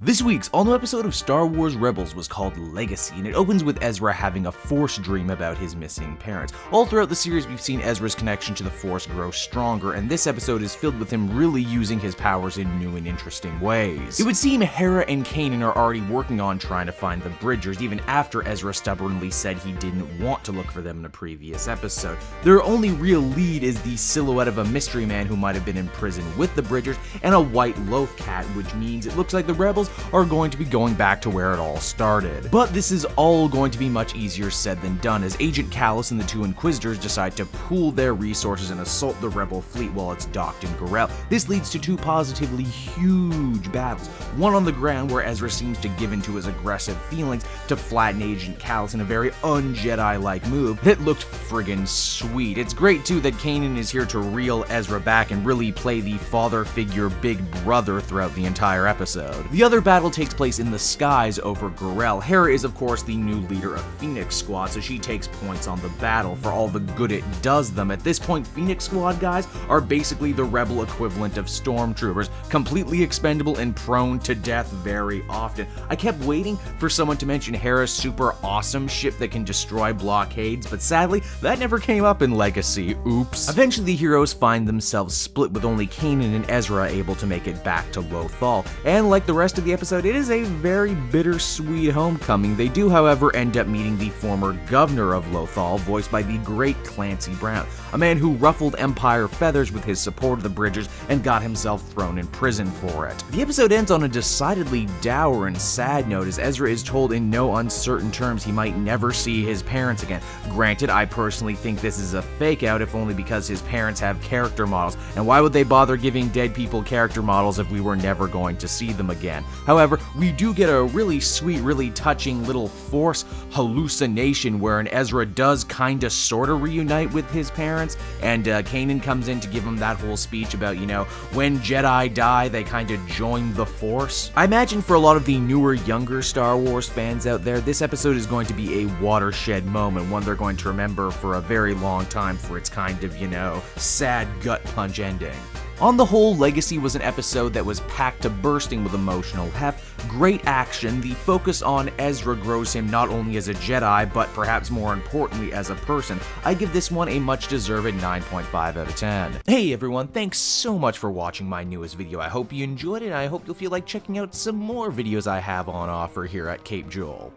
This week's all-new episode of Star Wars Rebels was called Legacy, and it opens with Ezra having a Force dream about his missing parents. All throughout the series, we've seen Ezra's connection to the Force grow stronger, and this episode is filled with him really using his powers in new and interesting ways. It would seem Hera and Kanan are already working on trying to find the Bridgers, even after Ezra stubbornly said he didn't want to look for them in a previous episode. Their only real lead is the silhouette of a mystery man who might have been in prison with the Bridgers, and a white loaf cat, which means it looks like the Rebels are going to be going back to where it all started. But this is all going to be much easier said than done, as Agent Kallus and the two Inquisitors decide to pool their resources and assault the Rebel fleet while it's docked in Gorel. This leads to two positively huge battles, one on the ground where Ezra seems to give in to his aggressive feelings to flatten Agent Kallus in a very un-Jedi-like move that looked friggin' sweet. It's great too that Kanan is here to reel Ezra back and really play the father figure big brother throughout the entire episode. The other battle takes place in the skies over Gorel. Hera is of course the new leader of Phoenix Squad, so she takes points on the battle for all the good it does them. At this point, Phoenix Squad guys are basically the rebel equivalent of stormtroopers, completely expendable and prone to death very often. I kept waiting for someone to mention Hera's super awesome ship that can destroy blockades, but sadly, that never came up in Legacy. Oops. Eventually, the heroes find themselves split, with only Kanan and Ezra able to make it back to Lothal, and like the rest of the episode, it is a very bittersweet homecoming. They do, however, end up meeting the former governor of Lothal, voiced by the great Clancy Brown, a man who ruffled Empire feathers with his support of the Bridgers and got himself thrown in prison for it. The episode ends on a decidedly dour and sad note, as Ezra is told in no uncertain terms he might never see his parents again. Granted, I personally think this is a fake out, if only because his parents have character models, and why would they bother giving dead people character models if we were never going to see them again? However, we do get a really sweet, really touching little Force hallucination wherein Ezra does kinda sorta reunite with his parents, and Kanan comes in to give him that whole speech about, you know, when Jedi die, they kinda join the Force. I imagine for a lot of the newer, younger Star Wars fans out there, this episode is going to be a watershed moment, one they're going to remember for a very long time for its kind of, you know, sad gut punch ending. On the whole, Legacy was an episode that was packed to bursting with emotional heft, great action, the focus on Ezra grows him not only as a Jedi, but perhaps more importantly as a person. I give this one a much deserved 9.5 out of 10. Hey everyone, thanks so much for watching my newest video. I hope you enjoyed it, and I hope you'll feel like checking out some more videos I have on offer here at Cape Joel.